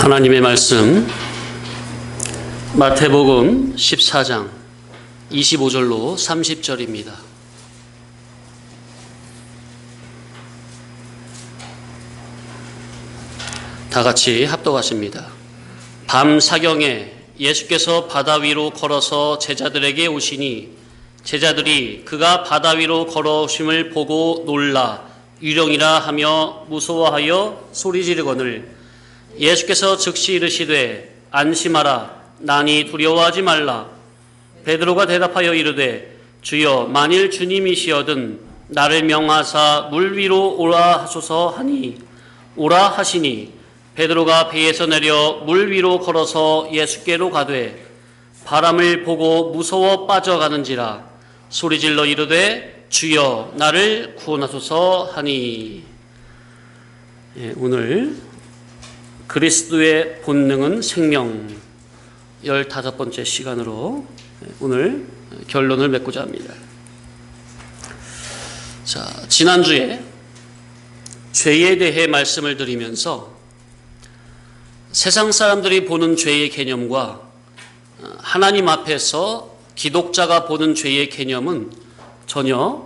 하나님의 말씀 마태복음 14장 25절로 30절입니다. 다 같이 합독하십니다. 밤 사경에 예수께서 바다 위로 걸어서 제자들에게 오시니 제자들이 그가 바다 위로 걸어오심을 보고 놀라 유령이라 하며 무서워하여 소리 지르거늘 예수께서 즉시 이르시되 안심하라 나니 두려워하지 말라. 베드로가 대답하여 이르되 주여 만일 주님이시여든 나를 명하사 물 위로 오라 하소서 하니 오라 하시니 베드로가 배에서 내려 물 위로 걸어서 예수께로 가되 바람을 보고 무서워 빠져가는지라 소리질러 이르되 주여 나를 구원하소서 하니. 오늘 그리스도의 본능은 생명 15번째 시간으로 오늘 결론을 맺고자 합니다. 자, 지난주에 죄에 대해 말씀을 드리면서 세상 사람들이 보는 죄의 개념과 하나님 앞에서 기독자가 보는 죄의 개념은 전혀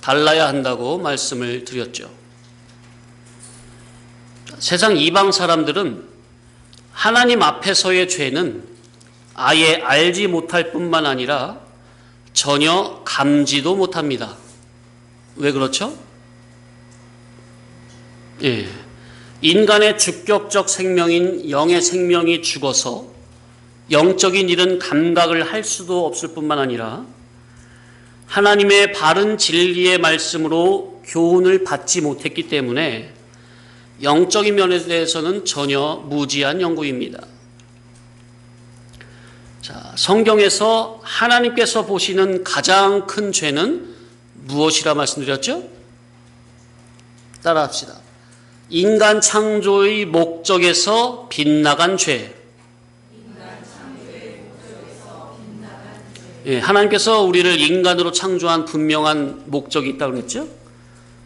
달라야 한다고 말씀을 드렸죠. 세상 이방 사람들은 하나님 앞에서의 죄는 아예 알지 못할 뿐만 아니라 전혀 감지도 못합니다. 왜 그렇죠? 인간의 주격적 생명인 영의 생명이 죽어서 영적인 일은 감각을 할 수도 없을 뿐만 아니라 하나님의 바른 진리의 말씀으로 교훈을 받지 못했기 때문에 영적인 면에 대해서는 전혀 무지한 영구입니다. 자, 성경에서 하나님께서 보시는 가장 큰 죄는 무엇이라 말씀드렸죠? 따라합시다. 인간 창조의 목적에서 빗나간 죄. 하나님께서 우리를 인간으로 창조한 분명한 목적이 있다고 그랬죠?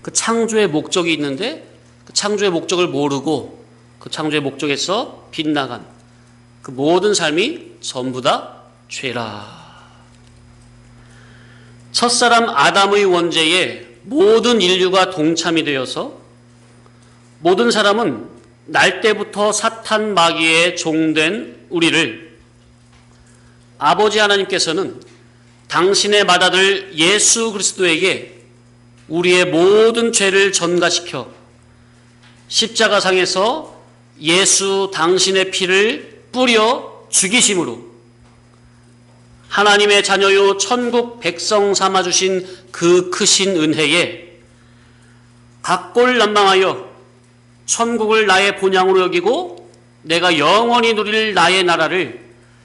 그 창조의 목적이 있는데 그 창조의 목적을 모르고 그 창조의 목적에서 빗나간 그 모든 삶이 전부 다 죄라. 첫사람 아담의 원죄에 모든 인류가 동참이 되어서 모든 사람은 날 때부터 사탄 마귀의 종된 우리를 아버지 하나님께서는 당신의 맏아들 예수 그리스도에게 우리의 모든 죄를 전가시켜 십자가상에서 예수 당신의 피를 뿌려 죽이심으로 하나님의 자녀요 천국 백성 삼아주신 그 크신 은혜에 각골난망하여 천국을 나의 본향으로 여기고 내가 영원히 누릴 나의 나라를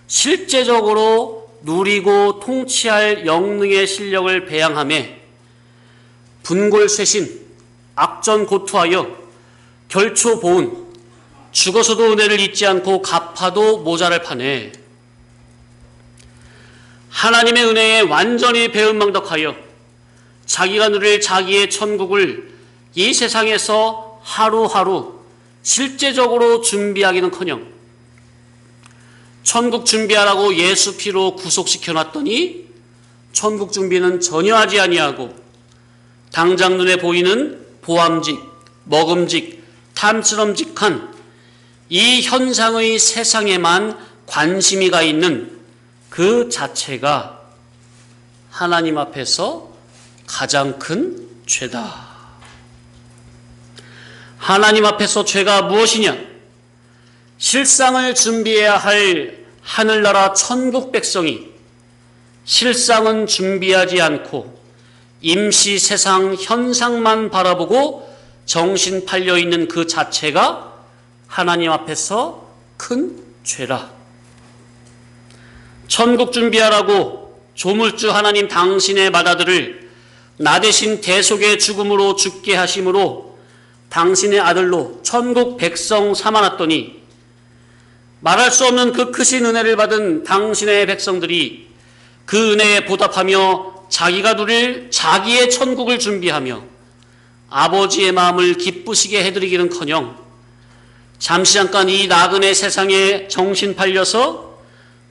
실제적으로 누리고 통치할 영능의 실력을 배양하며 분골쇄신 악전고투하여 결초보은 죽어서도 은혜를 잊지 않고 갚아도 모자랄 판에 하나님의 은혜에 완전히 배은망덕하여 자기가 누릴 자기의 천국을 이 세상에서 하루하루 실제적으로 준비하기는커녕 천국 준비하라고 예수 피로 구속시켜놨더니 천국 준비는 전혀 하지 아니하고 당장 눈에 보이는 보암직, 먹음직, 탐스럼직한 이 현상의 세상에만 관심이 가 있는 그 자체가 하나님 앞에서 가장 큰 죄다. 하나님 앞에서 죄가 무엇이냐? 실상을 준비해야 할 하늘나라 천국 백성이 실상은 준비하지 않고 임시 세상 현상만 바라보고 정신 팔려 있는 그 자체가 하나님 앞에서 큰 죄라. 천국 준비하라고 조물주 하나님 당신의 맏아들을 나 대신 대속의 죽음으로 죽게 하심으로 당신의 아들로 천국 백성 삼아놨더니 말할 수 없는 그 크신 은혜를 받은 당신의 백성들이 그 은혜에 보답하며 자기가 누릴 자기의 천국을 준비하며 아버지의 마음을 기쁘시게 해드리기는커녕 잠시 잠깐 이 나그네 세상에 정신 팔려서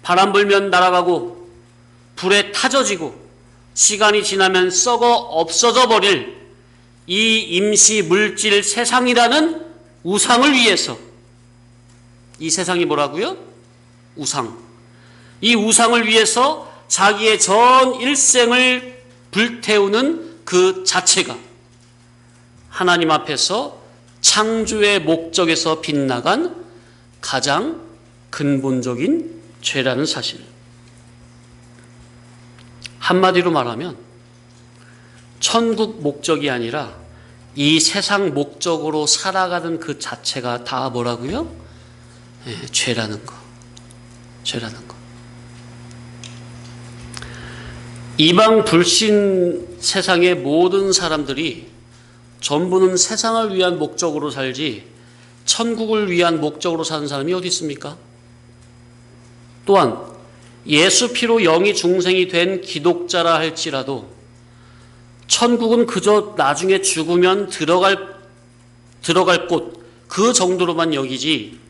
바람 불면 날아가고 불에 타져지고 시간이 지나면 썩어 없어져 버릴 이 임시 물질 세상이라는 우상을 위해서, 이 세상이 뭐라고요? 우상. 이 우상을 위해서 자기의 전 일생을 불태우는 그 자체가 하나님 앞에서 창조의 목적에서 빗나간 가장 근본적인 죄라는 사실. 한마디로 말하면 천국 목적이 아니라 이 세상 목적으로 살아가는 그 자체가 다 뭐라고요? 죄라는 거. 죄라는 거. 이방 불신 세상의 모든 사람들이 전부는 세상을 위한 목적으로 살지 천국을 위한 목적으로 사는 사람이 어디 있습니까? 또한 예수 피로 영이 중생이 된 기독자라 할지라도 천국은 그저 나중에 죽으면 들어갈 곳 그 정도로만 여기지,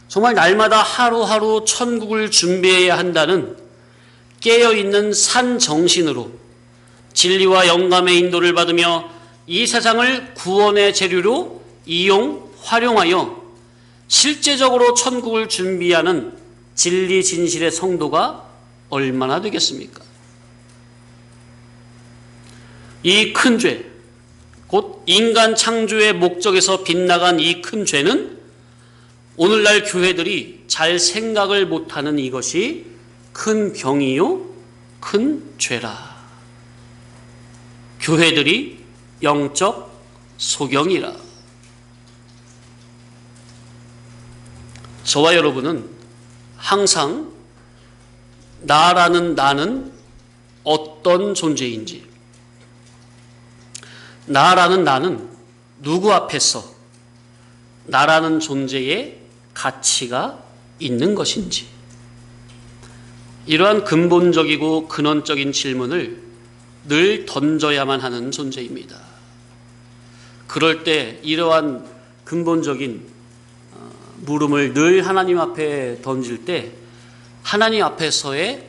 정말 날마다 하루하루 천국을 준비해야 한다는 깨어있는 산 정신으로 진리와 영감의 인도를 받으며 이 세상을 구원의 재료로 활용하여 실제적으로 천국을 준비하는 진리 진실의 성도가 얼마나 되겠습니까? 이 큰 죄, 곧 인간 창조의 목적에서 빗나간 이 큰 죄는 오늘날 교회들이 잘 생각을 못하는 이것이 큰 병이요 큰 죄라. 교회들이 영적 소경이라. 저와 여러분은 항상 나라는 어떤 존재인지, 나라는 나는 누구 앞에서 나라는 존재의 가치가 있는 것인지, 이러한 근본적이고 근원적인 질문을 늘 던져야만 하는 존재입니다. 그럴 때 이러한 근본적인 물음을 늘 하나님 앞에 던질 때 하나님 앞에서의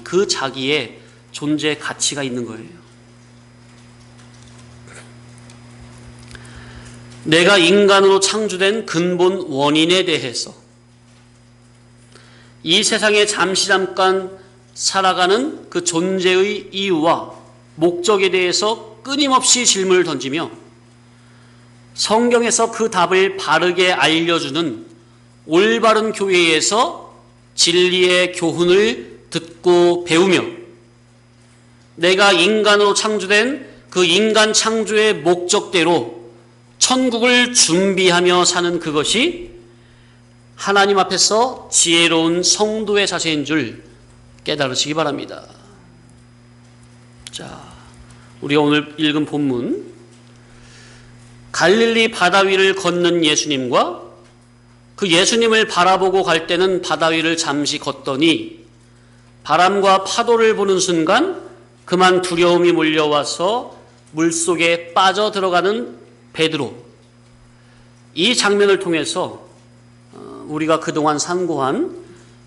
그 자기의 존재 가치가 있는 거예요. 내가 인간으로 창조된 근본 원인에 대해서 이 세상에 잠시 잠깐 살아가는 그 존재의 이유와 목적에 대해서 끊임없이 질문을 던지며 성경에서 그 답을 바르게 알려주는 올바른 교회에서 진리의 교훈을 듣고 배우며 내가 인간으로 창조된 그 인간 창조의 목적대로 천국을 준비하며 사는 그것이 하나님 앞에서 지혜로운 성도의 자세인 줄 깨달으시기 바랍니다. 자, 우리가 오늘 읽은 본문, 갈릴리 바다 위를 걷는 예수님과 그 예수님을 바라보고 갈 때는 바다 위를 잠시 걷더니 바람과 파도를 보는 순간 그만 두려움이 몰려와서 물속에 빠져들어가는 베드로. 이 장면을 통해서 우리가 그동안 상고한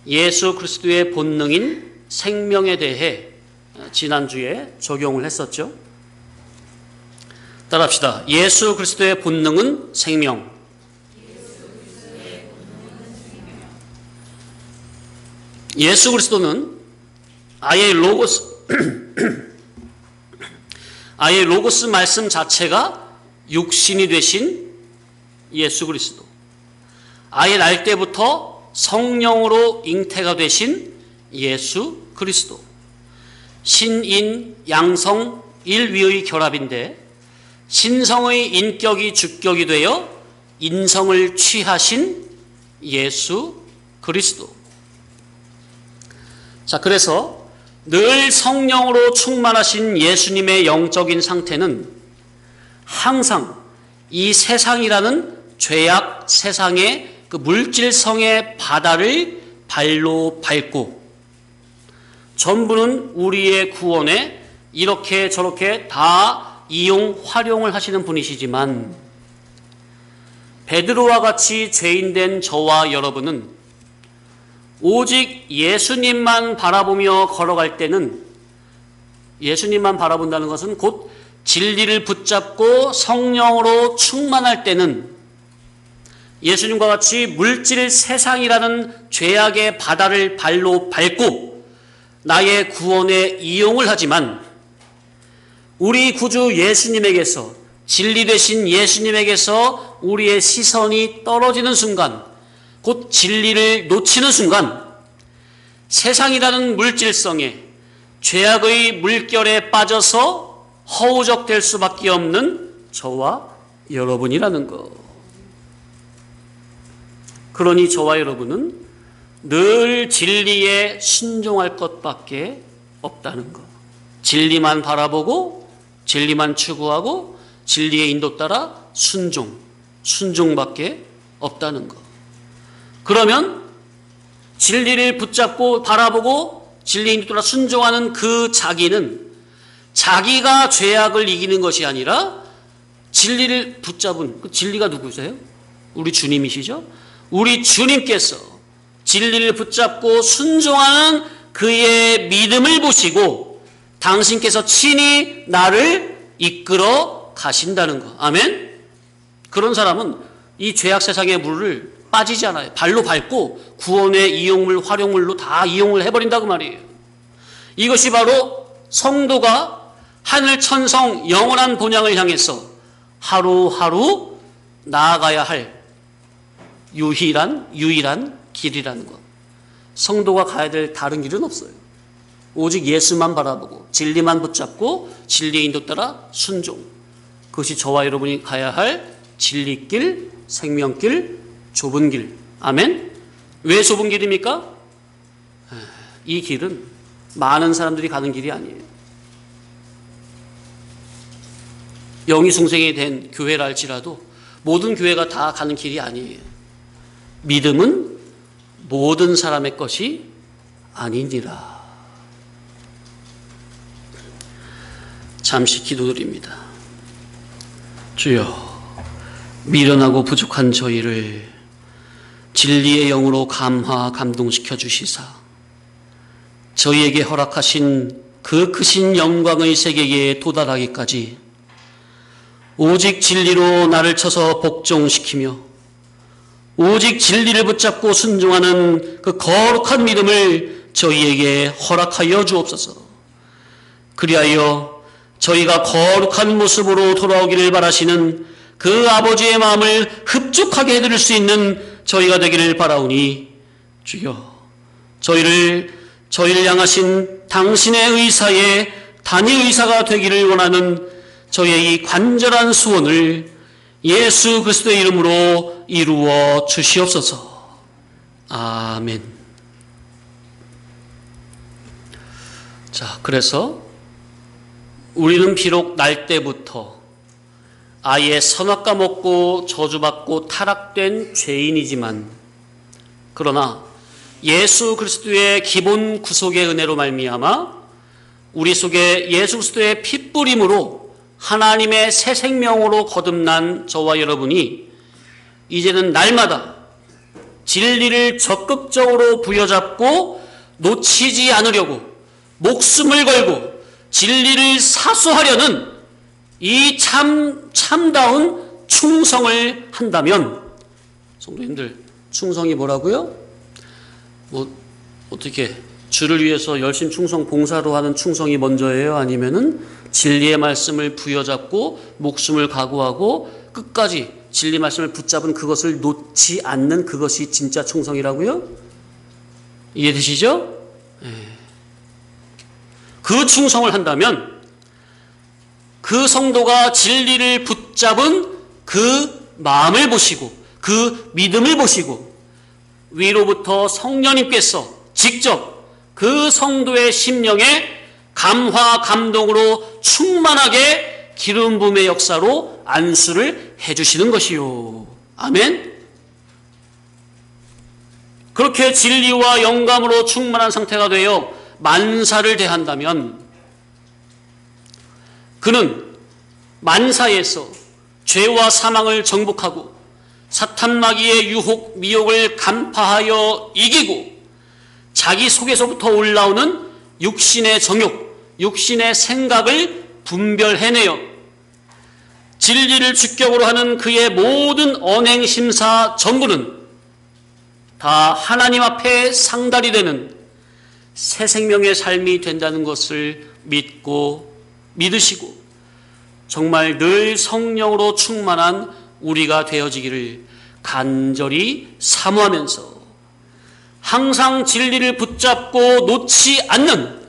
예수 그리스도의 본능인 생명에 대해 지난주에 적용을 했었죠. 따라합시다. 예수 그리스도의 본능은 생명. 예수 그리스도는 아예 로고스 말씀 자체가 육신이 되신 예수 그리스도. 아예 날 때부터 성령으로 잉태가 되신 예수 그리스도. 신인 양성 일위의 결합인데 신성의 인격이 주격이 되어 인성을 취하신 예수 그리스도. 자, 그래서 늘 성령으로 충만하신 예수님의 영적인 상태는 항상 이 세상이라는 죄악 세상의 그 물질성의 바다를 발로 밟고 전부는 우리의 구원에 이렇게 저렇게 다 활용을 하시는 분이시지만 베드로와 같이 죄인된 저와 여러분은 오직 예수님만 바라보며 걸어갈 때는, 예수님만 바라본다는 것은 곧 진리를 붙잡고 성령으로 충만할 때는 예수님과 같이 물질 세상이라는 죄악의 바다를 발로 밟고 나의 구원에 이용을 하지만, 우리 구주 예수님에게서, 진리 되신 예수님에게서 우리의 시선이 떨어지는 순간, 곧 진리를 놓치는 순간, 세상이라는 물질성에, 죄악의 물결에 빠져서 허우적될 수밖에 없는 저와 여러분이라는 것. 그러니 저와 여러분은 늘 진리에 순종할 것밖에 없다는 것. 진리만 바라보고 진리만 추구하고 진리의 인도 따라 순종밖에 없다는 것. 그러면 진리를 붙잡고 바라보고 진리의 인도 따라 순종하는 그 자기는 자기가 죄악을 이기는 것이 아니라 진리를 붙잡은 그 진리가 누구세요? 우리 주님이시죠? 우리 주님께서 진리를 붙잡고 순종하는 그의 믿음을 보시고 당신께서 친히 나를 이끌어 가신다는 것. 아멘? 그런 사람은 이 죄악 세상의 물을 빠지지 않아요. 발로 밟고 구원의 이용물, 활용물로 다 이용을 해버린다고 말이에요. 이것이 바로 성도가 하늘 천성 영원한 본향을 향해서 하루하루 나아가야 할 유일한 길이라는 것. 성도가 가야 될 다른 길은 없어요. 오직 예수만 바라보고 진리만 붙잡고 진리의 인도 따라 순종. 그것이 저와 여러분이 가야 할 진리길, 생명길, 좁은 길. 아멘? 왜 좁은 길입니까? 이 길은 많은 사람들이 가는 길이 아니에요. 영이숭생이 된 교회라 할지라도 모든 교회가 다 가는 길이 아니에요. 믿음은 모든 사람의 것이 아니니라. 잠시 기도드립니다. 주여, 미련하고 부족한 저희를 진리의 영으로 감동시켜 주시사 저희에게 허락하신 그 크신 영광의 세계에 도달하기까지 오직 진리로 나를 쳐서 복종시키며 오직 진리를 붙잡고 순종하는 그 거룩한 믿음을 저희에게 허락하여 주옵소서. 그리하여 저희가 거룩한 모습으로 돌아오기를 바라시는 그 아버지의 마음을 흡족하게 해드릴 수 있는 저희가 되기를 바라오니 주여, 저희를 향하신 당신의 의사에 단일 의사가 되기를 원하는 저희의 이 간절한 소원을 예수 그리스도의 이름으로 이루어 주시옵소서. 아멘. 자, 그래서 우리는 비록 날 때부터 아예 선악과 먹고 저주받고 타락된 죄인이지만, 그러나 예수 그리스도의 기본 구속의 은혜로 말미암아 우리 속에 예수 그리스도의 핏부림으로 하나님의 새 생명으로 거듭난 저와 여러분이 이제는 날마다 진리를 적극적으로 부여잡고 놓치지 않으려고 목숨을 걸고 진리를 사수하려는 이 참다운 충성을 한다면, 성도님들, 충성이 뭐라고요? 어떻게 주를 위해서 열심 충성 봉사로 하는 충성이 먼저예요? 아니면은 진리의 말씀을 부여잡고 목숨을 각오하고 끝까지 진리 말씀을 붙잡은 그것을 놓지 않는 그것이 진짜 충성이라고요? 이해되시죠? 그 충성을 한다면 그 성도가 진리를 붙잡은 그 마음을 보시고 그 믿음을 보시고 위로부터 성령님께서 직접 그 성도의 심령에 감화 감동으로 충만하게 기름 부음의 역사로 안수를 해주시는 것이요. 아멘. 그렇게 진리와 영감으로 충만한 상태가 되어 만사를 대한다면 그는 만사에서 죄와 사망을 정복하고 사탄 마귀의 유혹, 미혹을 간파하여 이기고 자기 속에서부터 올라오는 육신의 정욕, 육신의 생각을 분별해내어 진리를 주격으로 하는 그의 모든 언행 심사 전부는 다 하나님 앞에 상달이 되는 새 생명의 삶이 된다는 것을 믿으시고 정말 늘 성령으로 충만한 우리가 되어지기를 간절히 사모하면서 항상 진리를 붙잡고 놓지 않는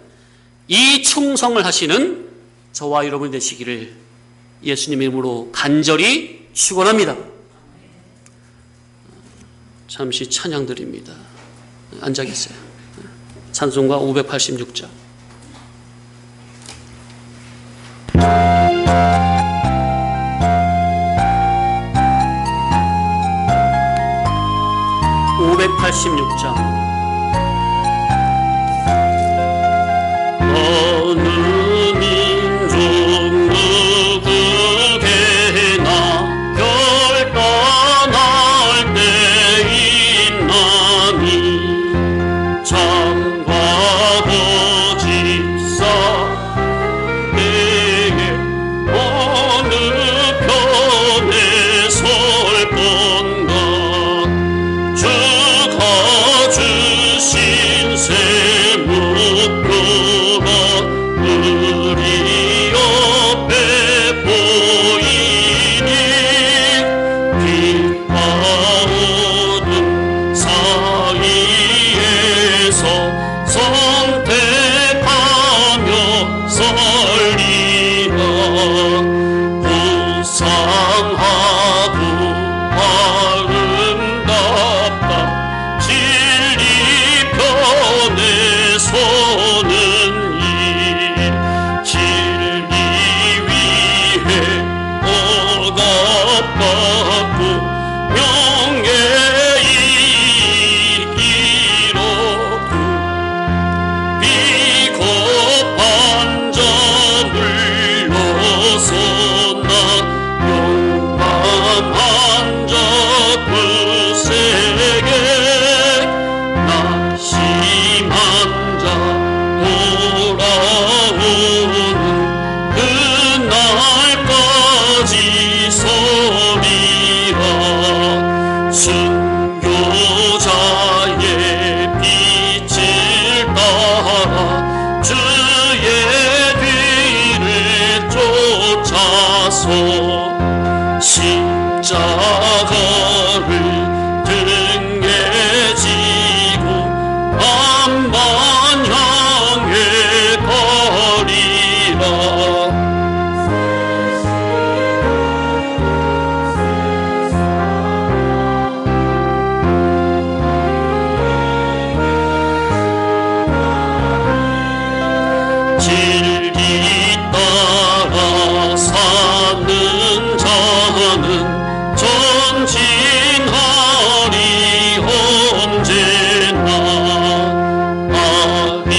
이 충성을 하시는 저와 여러분 되시기를 예수님 이름으로 간절히 축원합니다. 잠시 찬양 드립니다. 앉아 계세요. 찬송가 586장. 어느 민족 누구에게나 결단할 때 있나니 창과 거짓 사이에 어느 편에 설 건가 주가 주신 새 목표가 우리 옆에 보이니 빛과 어둠 사이에서 선택하며 설리라 부상하고 아름답다 진리 편에 서는 일 진리 위해 억압받고 명예 이기로구 비겁한 자 물러서 나 용감한 자 굳세게 낙심한 자 돌아오는 그날까지 서리라 순교자의 빛을 따라 주의 뒤를 쫓아서 십자가를 등에 지고 암만 향해 가리라 진리 따라 사는 자는 전진하리 언제나 아비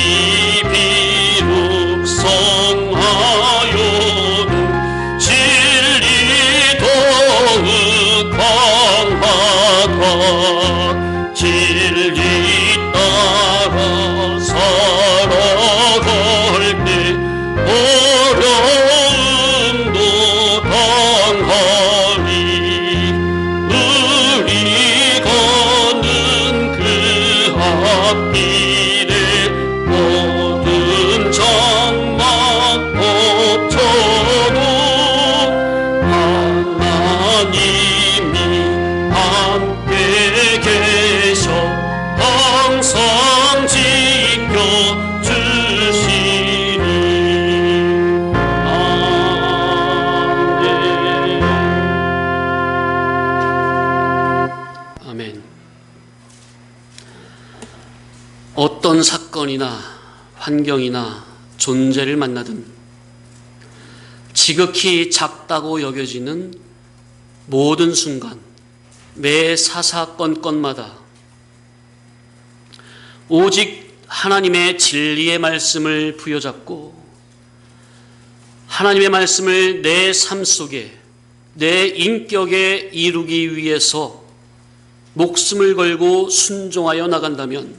비록 성하여도 진리 더욱 강하다 진리 따라 살아갈 때 어려움도 당하리 우리 가는 그 앞길에 모든 장막 엎쳐도 하나님이 함께 계셔 항상 지켜주시니 아멘. 어떤 사건이나 환경이나 존재를 만나든 지극히 작다고 여겨지는 모든 순간 매 사사건건마다 오직 하나님의 진리의 말씀을 부여잡고 하나님의 말씀을 내 삶 속에 내 인격에 이루기 위해서 목숨을 걸고 순종하여 나간다면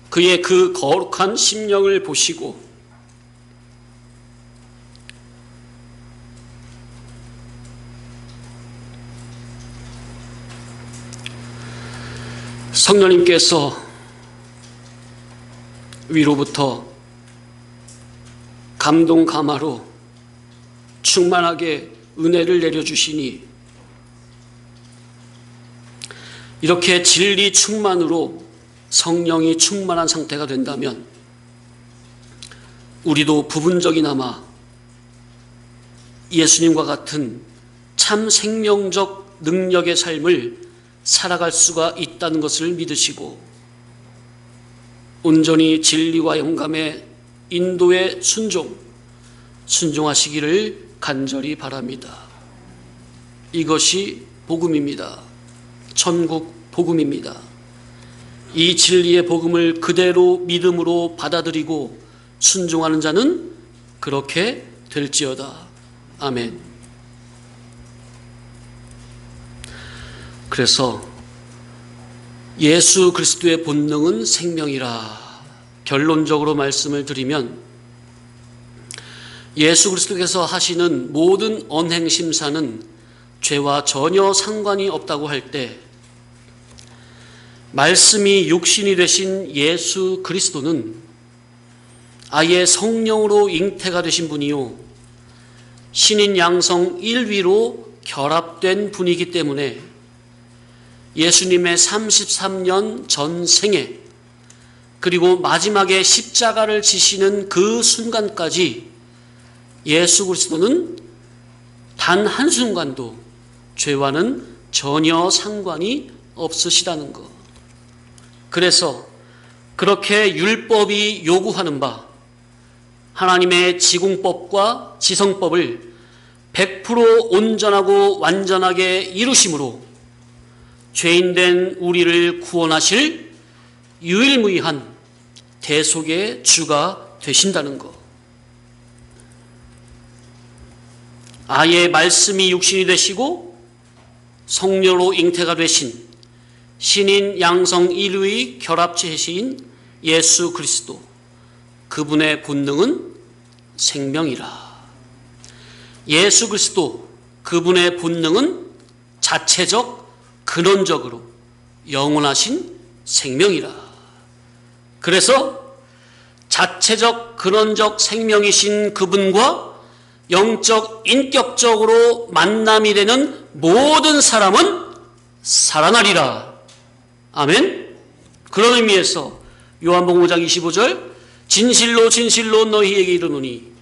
그의 그 거룩한 심령을 보시고 성령님께서 위로부터 감동 감화로 충만하게 은혜를 내려주시니 이렇게 진리 충만으로 성령이 충만한 상태가 된다면 우리도 부분적이나마 예수님과 같은 참 생명적 능력의 삶을 살아갈 수가 있다는 것을 믿으시고 온전히 진리와 영감의 인도에 순종하시기를 간절히 바랍니다. 이것이 복음입니다. 천국 복음입니다. 이 진리의 복음을 그대로 믿음으로 받아들이고 순종하는 자는 그렇게 될지어다. 아멘. 그래서 예수 그리스도의 본능은 생명이라 결론적으로 말씀을 드리면 예수 그리스도께서 하시는 모든 언행 심사는 죄와 전혀 상관이 없다고 할 때 말씀이 육신이 되신 예수 그리스도는 아예 성령으로 잉태가 되신 분이요 신인 양성 일위로 결합된 분이기 때문에 예수님의 33년 전생에 그리고 마지막에 십자가를 지시는 그 순간까지 예수 그리스도는 단 한순간도 죄와는 전혀 상관이 없으시다는 것. 그래서 그렇게 율법이 요구하는 바 하나님의 지공법과 지성법을 100% 온전하고 완전하게 이루심으로 죄인된 우리를 구원하실 유일무이한 대속의 주가 되신다는 것. 아예 말씀이 육신이 되시고 성령으로 잉태가 되신 신인 양성 일위의 결합체이신 예수 그리스도, 그분의 본능은 생명이라. 예수 그리스도 그분의 본능은 자체적 근원적으로 영원하신 생명이라. 그래서 자체적 근원적 생명이신 그분과 영적 인격적으로 만남이 되는 모든 사람은 살아나리라. 아멘. 그런 의미에서 요한복음 5장 25절 진실로 진실로 너희에게 이르노니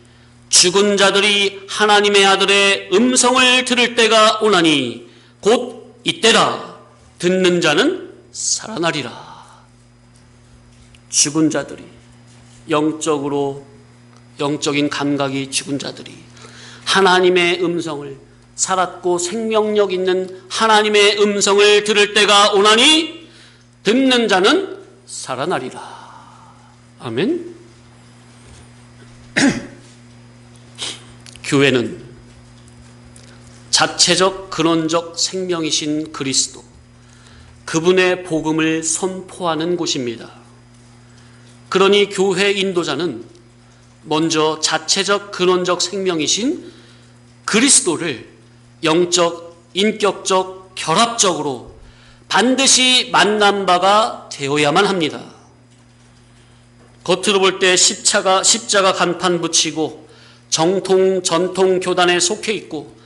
죽은 자들이 하나님의 아들의 음성을 들을 때가 오나니 곧 이때라. 듣는 자는 살아나리라. 죽은 자들이 영적인 감각이 죽은 자들이 하나님의 음성을 살았고 생명력 있는 하나님의 음성을 들을 때가 오나니 듣는 자는 살아나리라. 아멘. 교회는 자체적 근원적 생명이신 그리스도, 그분의 복음을 선포하는 곳입니다. 그러니 교회 인도자는 먼저 자체적 근원적 생명이신 그리스도를 영적, 인격적, 결합적으로 반드시 만난 바가 되어야만 합니다. 겉으로 볼 때 십자가 간판 붙이고 전통 교단에 속해 있고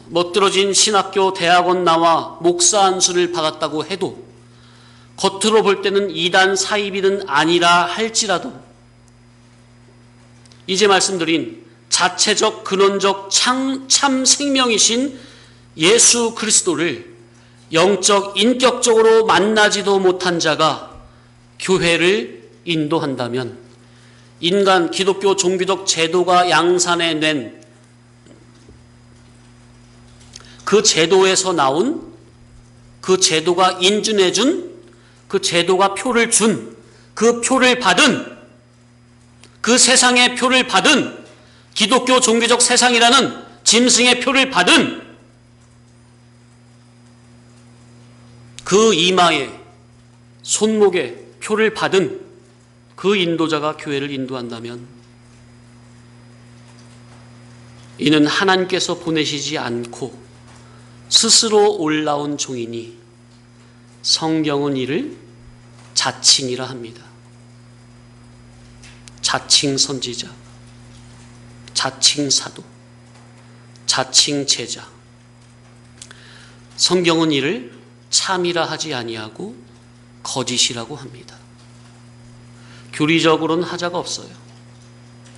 멋들어진 신학교 대학원 나와 목사 안수를 받았다고 해도 겉으로 볼 때는 이단 사입이든 아니라 할지라도 이제 말씀드린 자체적 근원적 참 생명이신 예수 그리스도를 영적 인격적으로 만나지도 못한 자가 교회를 인도한다면 인간 기독교 종교적 제도가 양산해낸 그 제도에서 나온 그 제도가 인준해준 그 제도가 표를 준 그 표를 받은 그 세상의 표를 받은 기독교 종교적 세상이라는 짐승의 표를 받은 그 이마에 손목에 표를 받은 그 인도자가 교회를 인도한다면 이는 하나님께서 보내시지 않고 스스로 올라온 종이니 성경은 이를 자칭이라 합니다. 자칭 선지자, 자칭 사도, 자칭 제자. 성경은 이를 참이라 하지 아니하고 거짓이라고 합니다. 교리적으로는 하자가 없어요.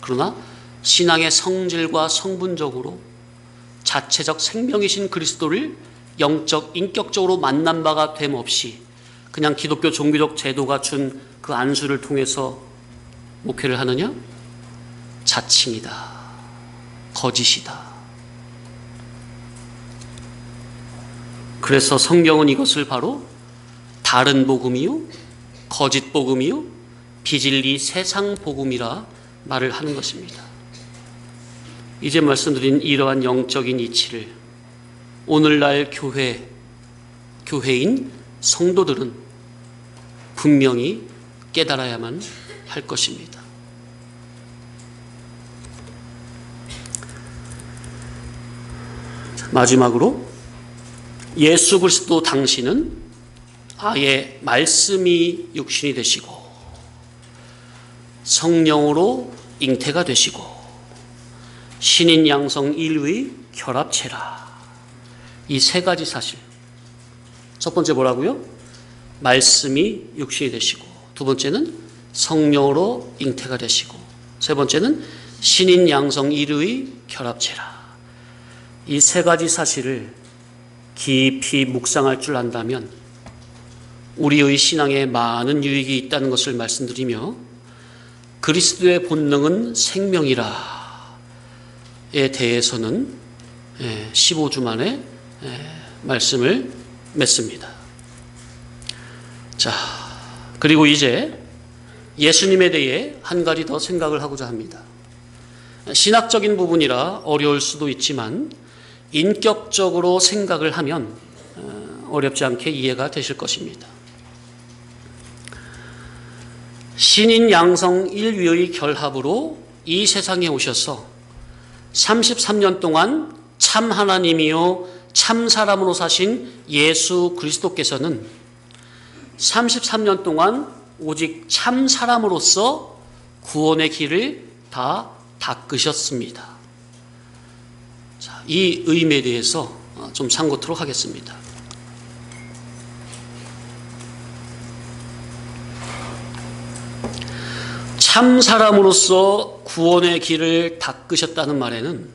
그러나 신앙의 성질과 성분적으로 자체적 생명이신 그리스도를 영적, 인격적으로 만난 바가 됨없이 그냥 기독교 종교적 제도가 준 그 안수를 통해서 목회를 하느냐? 자칭이다. 거짓이다. 그래서 성경은 이것을 바로 다른 복음이요, 거짓 복음이요, 비진리 세상 복음이라 말을 하는 것입니다. 이제 말씀드린 이러한 영적인 이치를 오늘날 교회인 성도들은 분명히 깨달아야만 할 것입니다. 마지막으로 예수 그리스도 당신은 아예 말씀이 육신이 되시고 성령으로 잉태가 되시고 신인 양성 인류의 결합체라. 이 세 가지 사실. 첫 번째 뭐라고요? 말씀이 육신이 되시고, 두 번째는 성령으로 잉태가 되시고, 세 번째는 신인 양성 인류의 결합체라. 이 세 가지 사실을 깊이 묵상할 줄 안다면 우리의 신앙에 많은 유익이 있다는 것을 말씀드리며, 그리스도의 본능은 생명이라 에 대해서는 15주 만에 말씀을 맺습니다. 자, 그리고 이제 예수님에 대해 한 가지 더 생각을 하고자 합니다. 신학적인 부분이라 어려울 수도 있지만 인격적으로 생각을 하면 어렵지 않게 이해가 되실 것입니다. 신인 양성 인류의 결합으로 이 세상에 오셔서 33년 동안 참 하나님이요 참 사람으로 사신 예수 그리스도께서는 33년 동안 오직 참 사람으로서 구원의 길을 다 닦으셨습니다. 자, 이 의미에 대해서 좀 상고토록 하겠습니다. 참 사람으로서 구원의 길을 닦으셨다는 말에는,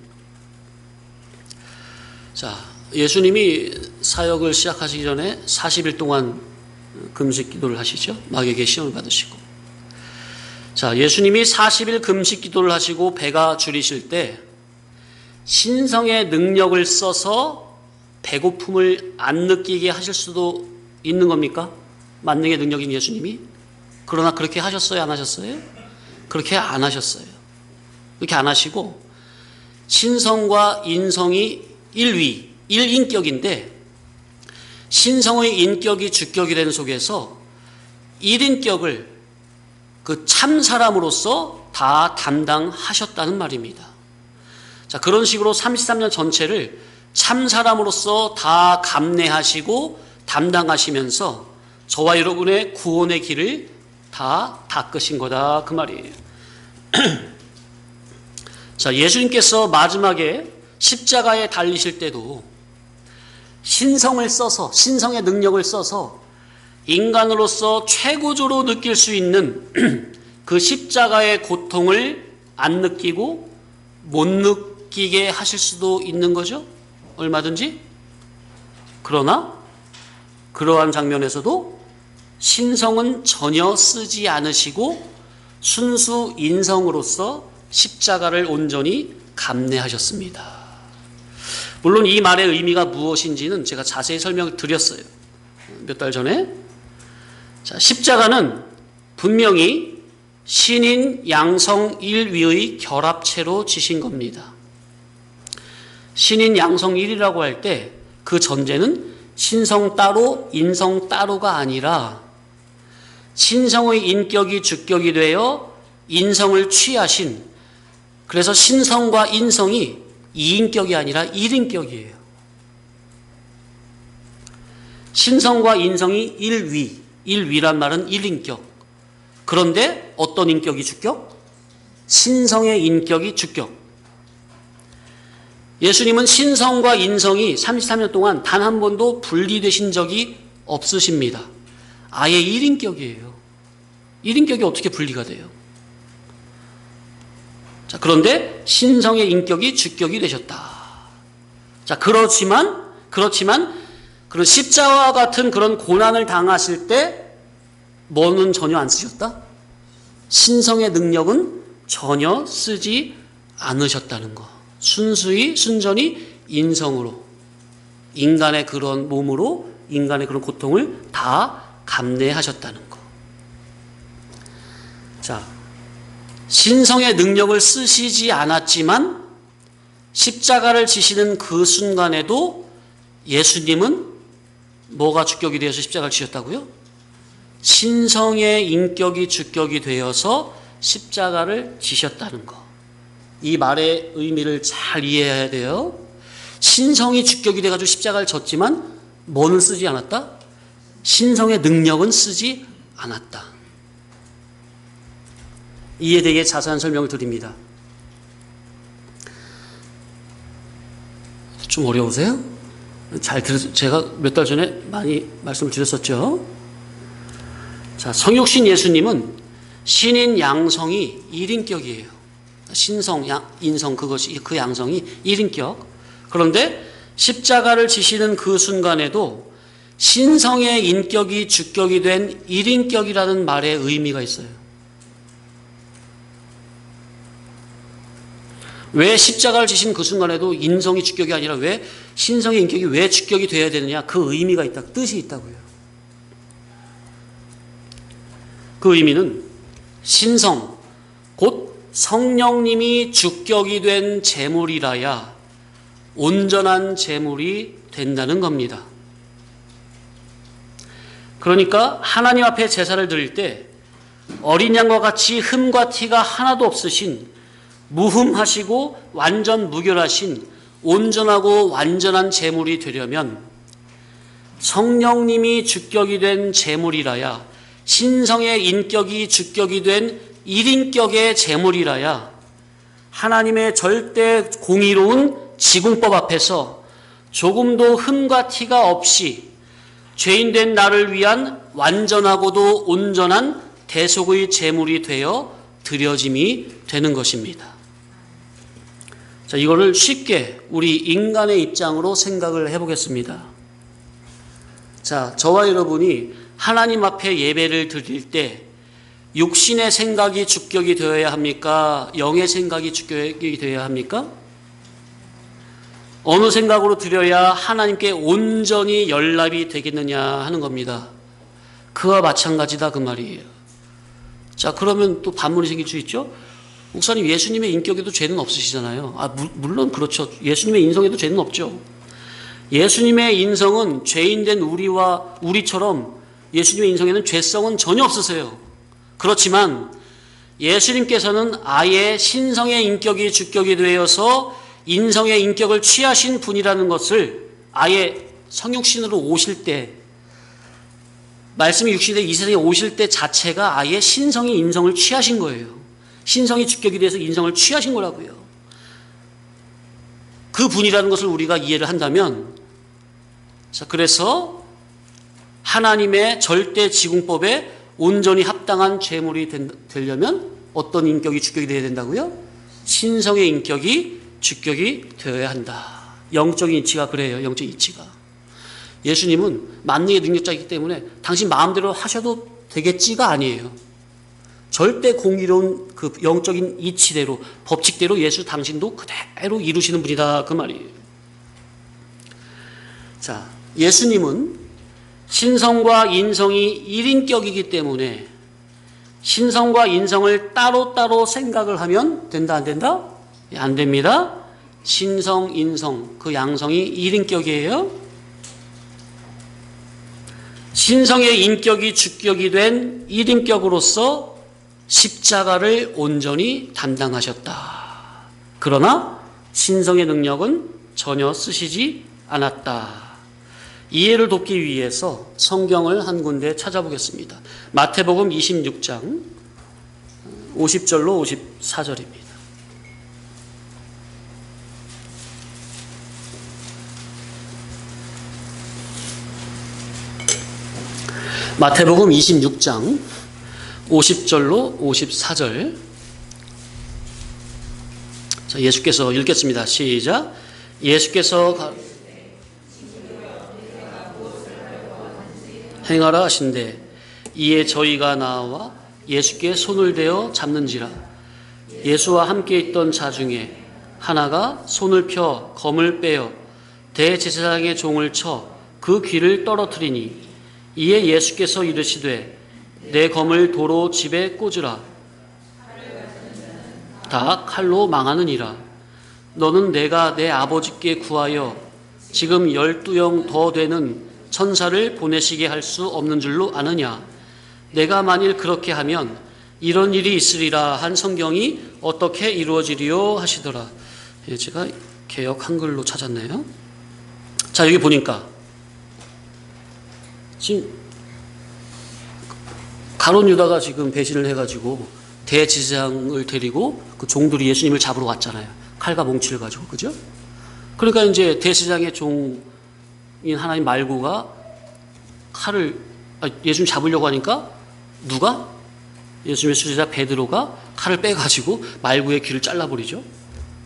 자, 예수님이 사역을 시작하시기 전에 40일 동안 금식 기도를 하시죠. 마귀에게 시험을 받으시고. 자, 예수님이 40일 금식 기도를 하시고 배가 줄이실 때 신성의 능력을 써서 배고픔을 안 느끼게 하실 수도 있는 겁니까? 만능의 능력인 예수님이? 그러나 그렇게 하셨어요? 안 하셨어요? 그렇게 안 하셨어요. 그렇게 안 하시고 신성과 인성이 일위, 일인격인데 신성의 인격이 주격이 된 속에서 일인격을 그 참 사람으로서 다 담당하셨다는 말입니다. 자, 그런 식으로 33년 전체를 참 사람으로서 다 감내하시고 담당하시면서 저와 여러분의 구원의 길을 다 닦으신 거다, 그 말이에요. 자, 예수님께서 마지막에 십자가에 달리실 때도 신성을 써서, 신성의 능력을 써서 인간으로서 최고조로 느낄 수 있는 그 십자가의 고통을 안 느끼고 못 느끼게 하실 수도 있는 거죠. 얼마든지. 그러나 그러한 장면에서도 신성은 전혀 쓰지 않으시고 순수 인성으로서 십자가를 온전히 감내하셨습니다. 물론 이 말의 의미가 무엇인지는 제가 자세히 설명을 드렸어요. 몇 달 전에. 자, 십자가는 분명히 신인 양성 일위의 결합체로 지신 겁니다. 신인 양성 1이라고 할 때 그 전제는 신성 따로 인성 따로가 아니라 신성의 인격이 주격이 되어 인성을 취하신, 그래서 신성과 인성이 2인격이 아니라 1인격이에요. 신성과 인성이 1위란 말은 1인격. 그런데 어떤 인격이 주격? 신성의 인격이 주격. 예수님은 신성과 인성이 33년 동안 단 한 번도 분리되신 적이 없으십니다. 아예 1인격이에요. 1인격이 어떻게 분리가 돼요? 자, 그런데 신성의 인격이 주격이 되셨다. 자, 그렇지만 그런 십자가와 같은 그런 고난을 당하실 때 뭐는 전혀 안 쓰셨다? 신성의 능력은 전혀 쓰지 않으셨다는 거. 순전히 인성으로, 인간의 그런 몸으로 인간의 그런 고통을 다 감내하셨다는 거. 자, 신성의 능력을 쓰시지 않았지만 십자가를 지시는 그 순간에도 예수님은 뭐가 주격이 되어서 십자가를 지셨다고요? 신성의 인격이 주격이 되어서 십자가를 지셨다는 거. 이 말의 의미를 잘 이해해야 돼요. 신성이 주격이 돼가지고 십자가를 졌지만 뭐는 쓰지 않았다? 신성의 능력은 쓰지 않았다. 이에 대해 자세한 설명을 드립니다. 좀 어려우세요? 제가 몇 달 전에 많이 말씀을 드렸었죠. 자, 성육신 예수님은 신인 양성이 1인격이에요. 신성, 인성, 그것이, 그 양성이 1인격. 그런데 십자가를 지시는 그 순간에도 신성의 인격이 주격이 된 1인격이라는 말의 의미가 있어요. 왜 십자가를 지신 그 순간에도 인성이 주격이 아니라 왜 신성의 인격이 왜 주격이 되어야 되느냐? 그 의미가 있다, 뜻이 있다고요. 그 의미는 신성, 곧 성령님이 주격이 된 제물이라야 온전한 제물이 된다는 겁니다. 그러니까 하나님 앞에 제사를 드릴 때 어린 양과 같이 흠과 티가 하나도 없으신 무흠하시고 완전 무결하신 온전하고 완전한 제물이 되려면 성령님이 주격이 된 제물이라야, 신성의 인격이 주격이 된 1인격의 제물이라야 하나님의 절대 공의로운 지공법 앞에서 조금도 흠과 티가 없이 죄인된 나를 위한 완전하고도 온전한 대속의 제물이 되어 드려짐이 되는 것입니다. 자, 이거를 쉽게 우리 인간의 입장으로 생각을 해보겠습니다. 자, 저와 여러분이 하나님 앞에 예배를 드릴 때 육신의 생각이 주격이 되어야 합니까? 영의 생각이 주격이 되어야 합니까? 어느 생각으로 드려야 하나님께 온전히 연락이 되겠느냐 하는 겁니다. 그와 마찬가지다 그 말이에요. 자, 그러면 또 반문이 생길 수 있죠? 목사님, 예수님의 인격에도 죄는 없으시잖아요. 물론 그렇죠. 예수님의 인성에도 죄는 없죠. 예수님의 인성은 죄인된 우리처럼 예수님의 인성에는 죄성은 전혀 없으세요. 그렇지만 예수님께서는 아예 신성의 인격이 주격이 되어서 인성의 인격을 취하신 분이라는 것을 아예 성육신으로 오실 때, 말씀이 육신에 이 세상에 오실 때 자체가 아예 신성이 인성을 취하신 거예요. 신성이 주격이 돼서 인성을 취하신 거라고요. 그 분이라는 것을 우리가 이해를 한다면, 자, 그래서 하나님의 절대 지공법에 온전히 합당한 제물이 되려면 어떤 인격이 주격이 되어야 된다고요? 신성의 인격이 주격이 되어야 한다. 영적인 이치가 그래요. 영적인 이치가. 예수님은 만능의 능력자이기 때문에 당신 마음대로 하셔도 되겠지가 아니에요. 절대 공의로운 그 영적인 이치대로, 법칙대로 예수 당신도 그대로 이루시는 분이다 그 말이에요. 자, 예수님은 신성과 인성이 1인격이기 때문에 신성과 인성을 따로따로 생각을 하면 된다 안 된다? 안 됩니다. 신성, 인성, 그 양성이 1인격이에요. 신성의 인격이 주격이 된 1인격으로서 십자가를 온전히 담당하셨다. 그러나 신성의 능력은 전혀 쓰시지 않았다. 이해를 돕기 위해서 성경을 한 군데 찾아보겠습니다. 마태복음 26장 50절로 54절입니다. 마태복음 26장 50절로 54절. 자, 예수께서 읽겠습니다. 시작. 예수께서 행하라 하신대 이에 저희가 나와 예수께 손을 대어 잡는지라. 예수와 함께 있던 자 중에 하나가 손을 펴 검을 빼어 대제사장의 종을 쳐 그 귀를 떨어뜨리니 이에 예수께서 이르시되 내 검을 도로 집에 꽂으라. 다 칼로 망하느니라. 너는 내가 내 아버지께 구하여 지금 12영 더 되는 천사를 보내시게 할 수 없는 줄로 아느냐. 내가 만일 그렇게 하면 이런 일이 있으리라 한 성경이 어떻게 이루어지리요 하시더라. 예, 제가 개역 한글로 찾았네요. 자, 여기 보니까 지금 가룟 유다가 지금 배신을 해가지고 대제사장을 데리고 그 종들이 예수님을 잡으러 왔잖아요. 칼과 몽치를 가지고, 그죠? 그러니까 이제 대제사장의 종인 하나님 말고가 칼을 예수님 잡으려고 하니까 누가? 예수님의 수제자 베드로가 칼을 빼가지고 말구의 귀를 잘라버리죠.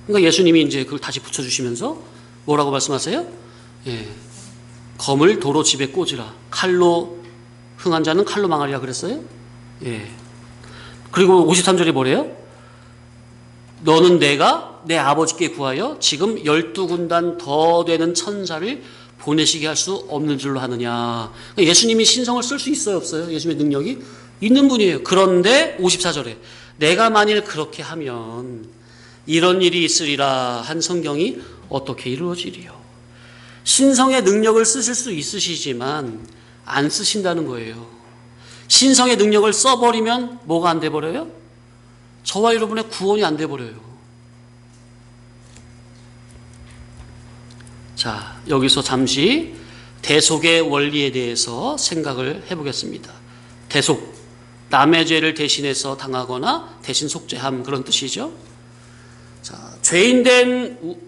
그러니까 예수님이 이제 그걸 다시 붙여주시면서 뭐라고 말씀하세요? 예, 검을 도로 집에 꽂으라. 칼로 흥한 자는 칼로 망하리라 그랬어요. 예. 그리고 53절에 뭐래요? 너는 내가 내 아버지께 구하여 지금 12군단 더 되는 천사를 보내시게 할 수 없는 줄로 하느냐. 예수님이 신성을 쓸 수 있어요, 없어요? 예수님의 능력이 있는 분이에요. 그런데 54절에 내가 만일 그렇게 하면 이런 일이 있으리라 한 성경이 어떻게 이루어지리요. 신성의 능력을 쓰실 수 있으시지만 안 쓰신다는 거예요. 신성의 능력을 써버리면 뭐가 안 돼버려요? 저와 여러분의 구원이 안 돼버려요. 자, 여기서 잠시 대속의 원리에 대해서 생각을 해보겠습니다. 대속, 남의 죄를 대신해서 당하거나 대신 속죄함, 그런 뜻이죠. 자, 죄인된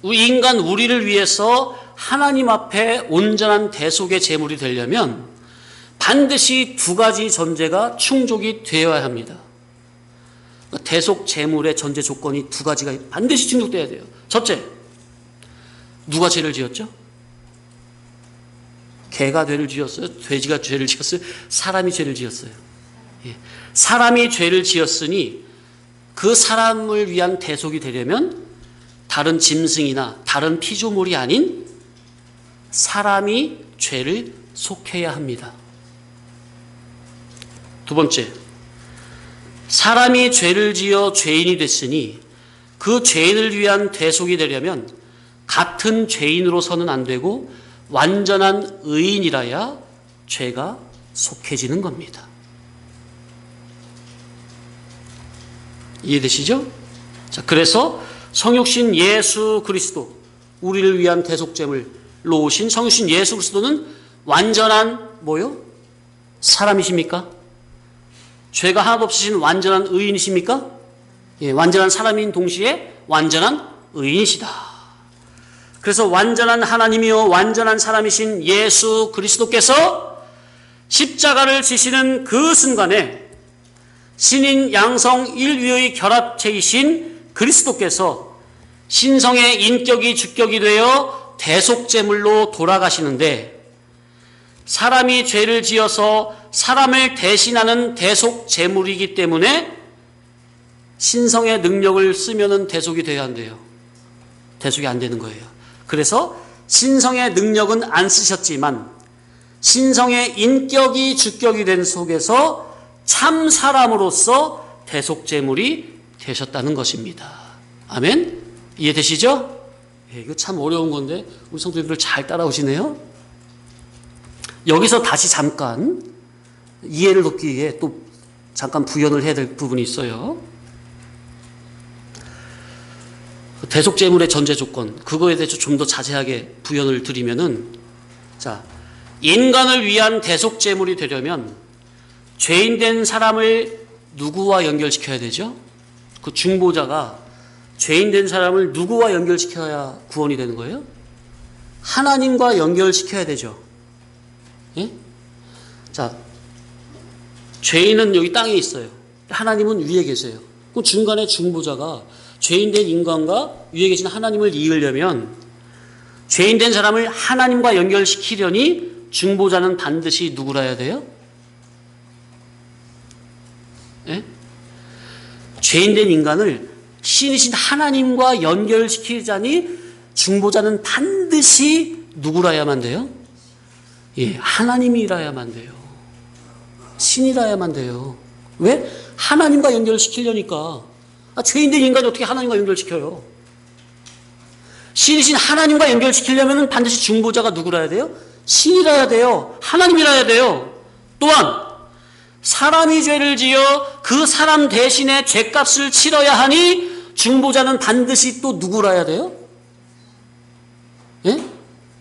인간 우리를 위해서 하나님 앞에 온전한 대속의 제물이 되려면 반드시 두 가지 전제가 충족이 되어야 합니다. 대속 제물의 전제 조건이 두 가지가 반드시 충족돼야 돼요. 첫째, 누가 죄를 지었죠? 개가 죄를 지었어요? 돼지가 죄를 지었어요? 사람이 죄를 지었어요. 예. 사람이 죄를 지었으니 그 사람을 위한 대속이 되려면 다른 짐승이나 다른 피조물이 아닌 사람이 죄를 속해야 합니다. 두 번째, 사람이 죄를 지어 죄인이 됐으니 그 죄인을 위한 대속이 되려면 같은 죄인으로서는 안 되고 완전한 의인이라야 죄가 속해지는 겁니다. 이해되시죠? 자, 그래서 성육신 예수 그리스도, 우리를 위한 대속제물로 오신 성육신 예수 그리스도는 완전한 뭐요? 사람이십니까? 죄가 하나도 없으신 완전한 의인이십니까? 예, 완전한 사람인 동시에 완전한 의인이시다. 그래서 완전한 하나님이요 완전한 사람이신 예수 그리스도께서 십자가를 지시는 그 순간에 신인 양성 일위의 결합체이신 그리스도께서 신성의 인격이 주격이 되어 대속제물로 돌아가시는데, 사람이 죄를 지어서 사람을 대신하는 대속제물이기 때문에 신성의 능력을 쓰면은 대속이 돼야 한대요. 대속이 안 되는 거예요. 그래서 신성의 능력은 안 쓰셨지만 신성의 인격이 주격이 된 속에서 참 사람으로서 대속제물이 되셨다는 것입니다. 아멘? 이해되시죠? 예, 이거 참 어려운 건데 우리 성도님들 잘 따라오시네요. 여기서 다시 잠깐 이해를 돕기 위해 또 잠깐 부연을 해야 될 부분이 있어요. 대속제물의 전제 조건, 그거에 대해서 좀 더 자세하게 부연을 드리면은, 자, 인간을 위한 대속제물이 되려면 죄인된 사람을 누구와 연결시켜야 되죠? 그 중보자가 죄인된 사람을 누구와 연결시켜야 구원이 되는 거예요? 하나님과 연결시켜야 되죠. 예? 자, 죄인은 여기 땅에 있어요. 하나님은 위에 계세요. 그 중간에 중보자가 죄인된 인간과 위에 계신 하나님을 이으려면 죄인된 사람을 하나님과 연결시키려니 중보자는 반드시 누구라 해야 돼요? 예? 죄인된 인간을 신이신 하나님과 연결시키자니 중보자는 반드시 누구라야만 돼요? 예, 하나님이라야만 돼요. 신이라야만 돼요. 왜? 하나님과 연결시키려니까. 죄인된 인간이 어떻게 하나님과 연결시켜요? 신이신 하나님과 연결시키려면 반드시 중보자가 누구라야 돼요? 신이라야 돼요. 하나님이라야 돼요. 또한 사람이 죄를 지어 그 사람 대신에 죄값을 치러야 하니 중보자는 반드시 또 누구라야 돼요? 예?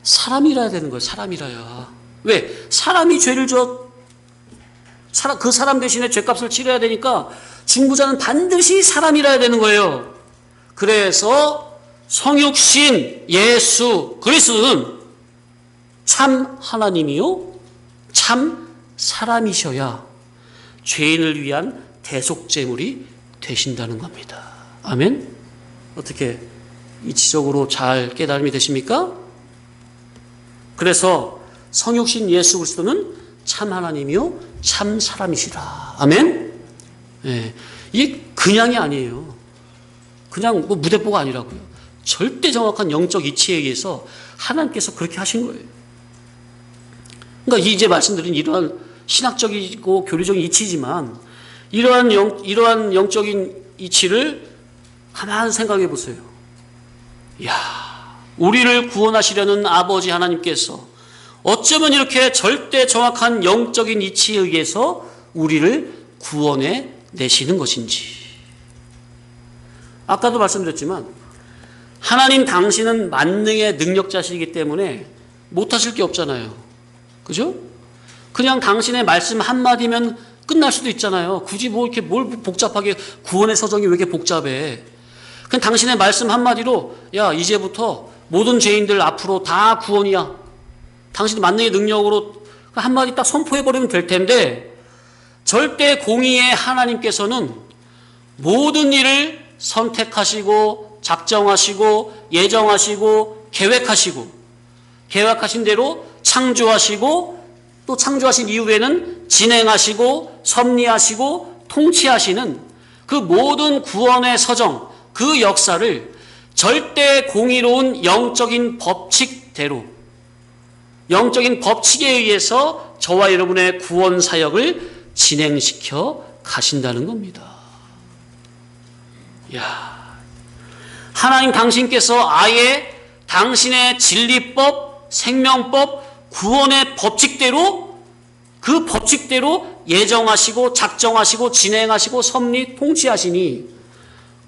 사람이라야 되는 거예요. 사람이라야. 왜? 사람이 죄를 지어 그 사람 대신에 죄값을 치러야 되니까 중보자는 반드시 사람이라야 되는 거예요. 그래서 성육신 예수 그리스도는 참 하나님이요 참 사람이셔야 죄인을 위한 대속제물이 되신다는 겁니다. 아멘? 어떻게 이치적으로 잘 깨달음이 되십니까? 그래서 성육신 예수 그리스도는 참 하나님이요 참 사람이시라. 아멘? 예, 이게 그냥이 아니에요. 그냥 뭐 무대뽀가 아니라고요. 절대 정확한 영적 이치에 의해서 하나님께서 그렇게 하신 거예요. 그러니까 이제 말씀드린 이러한 신학적이고 교리적인 이치지만 이러한 영적인 이치를 가만히 생각해 보세요. 이야, 우리를 구원하시려는 아버지 하나님께서 어쩌면 이렇게 절대 정확한 영적인 이치에 의해서 우리를 구원해 내시는 것인지. 아까도 말씀드렸지만 하나님 당신은 만능의 능력자시기 때문에 못하실 게 없잖아요. 그죠? 그냥 당신의 말씀 한마디면 끝날 수도 있잖아요. 굳이 뭐 이렇게 뭘 복잡하게, 구원의 서정이 왜 이렇게 복잡해. 그냥 당신의 말씀 한마디로 야 이제부터 모든 죄인들 앞으로 다 구원이야. 당신의 만능의 능력으로 한마디 딱 선포해버리면 될 텐데 절대 공의의 하나님께서는 모든 일을 선택하시고 작정하시고 예정하시고 계획하신 대로 창조하시고 또 창조하신 이후에는 진행하시고 섭리하시고 통치하시는 그 모든 구원의 서정, 그 역사를 절대 공의로운 영적인 법칙대로, 영적인 법칙에 의해서 저와 여러분의 구원 사역을 진행시켜 가신다는 겁니다. 야, 하나님 당신께서 아예 당신의 진리법, 생명법, 구원의 법칙대로, 그 법칙대로 예정하시고 작정하시고 진행하시고 섭리 통치하시니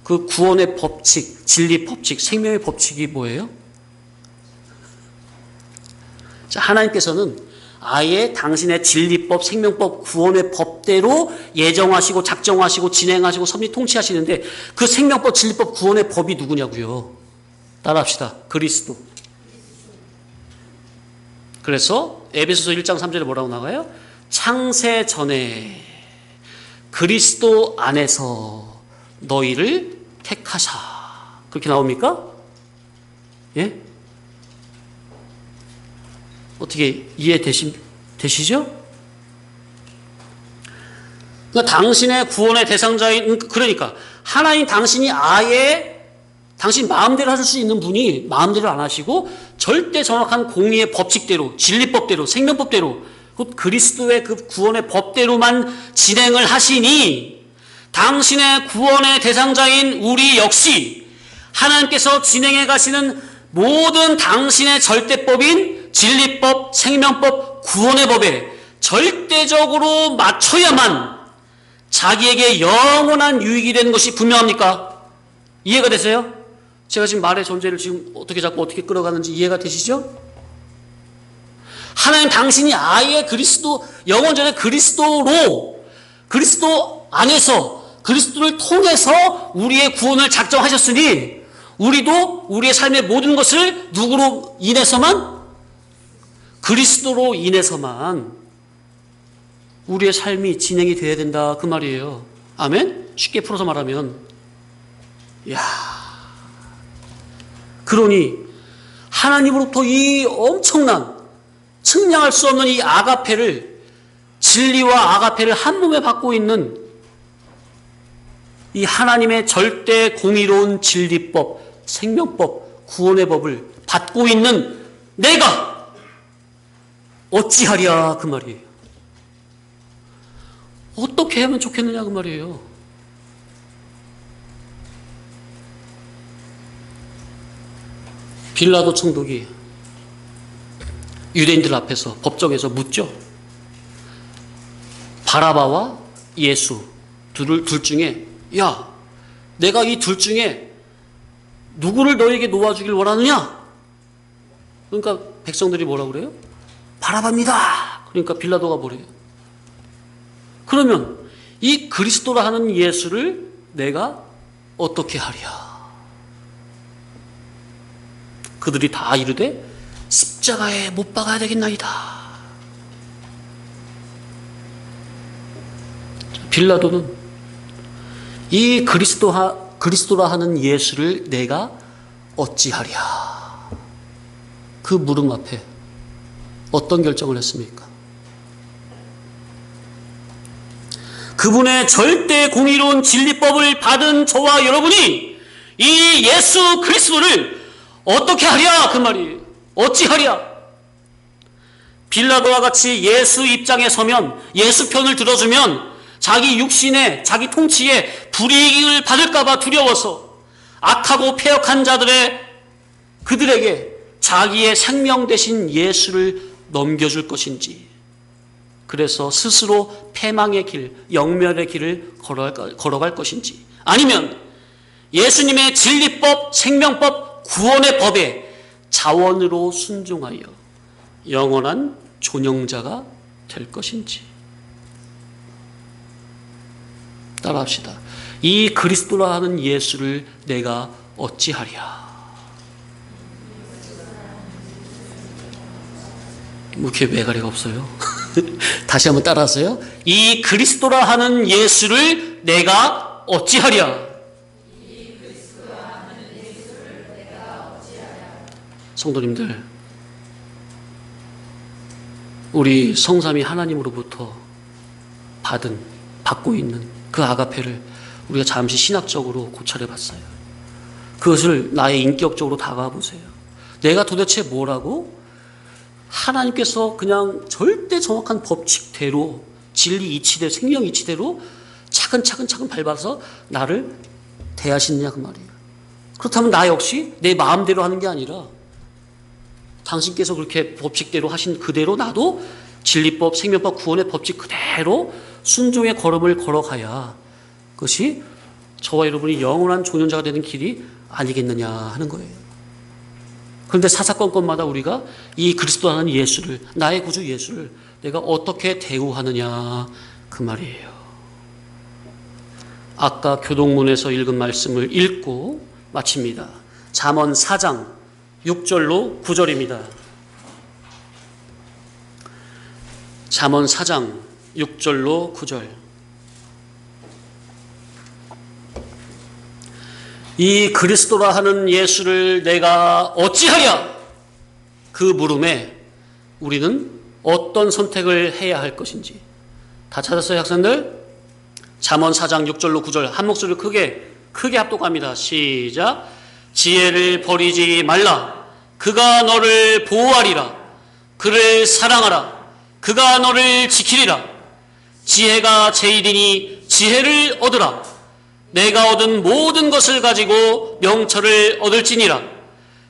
그 구원의 법칙, 진리 법칙, 생명의 법칙이 뭐예요? 자, 하나님께서는 아예 당신의 진리법, 생명법, 구원의 법대로 예정하시고 작정하시고 진행하시고 섭리 통치하시는데 그 생명법, 진리법, 구원의 법이 누구냐고요? 따라합시다. 그리스도. 그래서 에베소서 1장 3절에 뭐라고 나와요? 창세 전에 그리스도 안에서 너희를 택하사. 그렇게 나옵니까? 예? 어떻게 이해되시죠? 그러니까 당신의 구원의 대상자인, 그러니까 하나님 당신이 아예 당신 마음대로 하실 수 있는 분이 마음대로 안 하시고 절대 정확한 공의의 법칙대로, 진리법대로, 생명법대로, 곧 그리스도의 그 구원의 법대로만 진행을 하시니 당신의 구원의 대상자인 우리 역시 하나님께서 진행해 가시는 모든 당신의 절대법인 진리법, 생명법, 구원의 법에 절대적으로 맞춰야만 자기에게 영원한 유익이 되는 것이 분명합니까? 이해가 되세요? 제가 지금 말의 존재를 지금 어떻게 잡고 어떻게 끌어가는지 이해가 되시죠? 하나님 당신이 아예 그리스도, 영원전에 그리스도로, 그리스도 안에서, 그리스도를 통해서 우리의 구원을 작정하셨으니 우리도 우리의 삶의 모든 것을 누구로 인해서만? 그리스도로 인해서만 우리의 삶이 진행이 돼야 된다 그 말이에요. 아멘? 쉽게 풀어서 말하면, 야, 그러니 하나님으로부터 이 엄청난 측량할 수 없는 이 아가페를, 진리와 아가페를 한 몸에 받고 있는 이 하나님의 절대 공의로운 진리법, 생명법, 구원의 법을 받고 있는 내가 어찌하랴 그 말이에요. 어떻게 하면 좋겠느냐 그 말이에요. 빌라도 총독이 유대인들 앞에서 법정에서 묻죠. 바라바와 예수 둘 중에, 야, 내가 이 둘 중에 누구를 너에게 놓아주길 원하느냐? 그러니까 백성들이 뭐라 그래요? 바라바입니다. 그러니까 빌라도가 뭐래요? 그러면 이 그리스도라 하는 예수를 내가 어떻게 하랴? 그들이 다 이르되 십자가에 못 박아야 되겠나이다. 빌라도는 이 그리스도라 하는 예수를 내가 어찌하랴? 그 물음 앞에 어떤 결정을 했습니까? 그분의 절대 공의로운 진리법을 받은 저와 여러분이 이 예수 그리스도를 어떻게 하랴 그 말이에요. 어찌하랴? 빌라도와 같이 예수 입장에 서면, 예수 편을 들어주면 자기 육신에, 자기 통치에 불이익을 받을까봐 두려워서 악하고 패역한 그들에게 자기의 생명 대신 예수를 넘겨줄 것인지, 그래서 스스로 패망의 길, 영멸의 길을 걸어갈 것인지, 아니면 예수님의 진리법, 생명법, 구원의 법에 자원으로 순종하여 영원한 존영자가 될 것인지. 따라합시다. 이 그리스도라 하는 예수를 내가 어찌하랴? 뭐 이렇게 매가리가 없어요? 다시 한번 따라하세요. 이 그리스도라 하는 예수를 내가 어찌하랴? 성도님들, 우리 성삼위 하나님으로부터 받고 있는 그 아가페를 우리가 잠시 신학적으로 고찰해 봤어요. 그것을 나의 인격적으로 다가와 보세요. 내가 도대체 뭐라고? 하나님께서 그냥 절대 정확한 법칙대로, 진리 이치대로, 생명 이치대로 차근차근 밟아서 나를 대하시느냐 그 말이에요. 그렇다면 나 역시 내 마음대로 하는 게 아니라 당신께서 그렇게 법칙대로 하신 그대로 나도 진리법, 생명법, 구원의 법칙 그대로 순종의 걸음을 걸어가야 그것이 저와 여러분이 영원한 존영자가 되는 길이 아니겠느냐 하는 거예요. 그런데 사사건건마다 우리가 이 그리스도라는 예수를, 나의 구주 예수를 내가 어떻게 대우하느냐 그 말이에요. 아까 교동문에서 읽은 말씀을 읽고 마칩니다. 잠언 4장 6절로 9절입니다. 잠언 4장 6절로 9절. 이 그리스도라 하는 예수를 내가 어찌하랴? 그 물음에 우리는 어떤 선택을 해야 할 것인지. 다 찾았어요, 학생들? 잠언 4장 6절로 9절 한 목소리로 크게 합독합니다. 시작. 지혜를 버리지 말라. 그가 너를 보호하리라. 그를 사랑하라. 그가 너를 지키리라. 지혜가 제일이니 지혜를 얻으라. 내가 얻은 모든 것을 가지고 명철을 얻을지니라.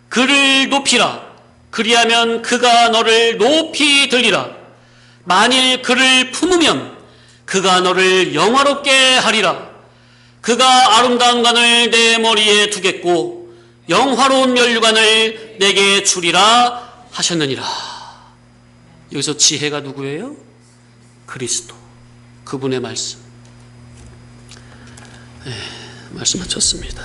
그를 높이라. 그리하면 그가 너를 높이 들리라. 만일 그를 품으면 그가 너를 영화롭게 하리라. 그가 아름다운 관을 내 머리에 두겠고 영화로운 면류관을 내게 주리라 하셨느니라. 여기서 지혜가 누구예요? 그리스도. 그분의 말씀. 말씀 마쳤습니다.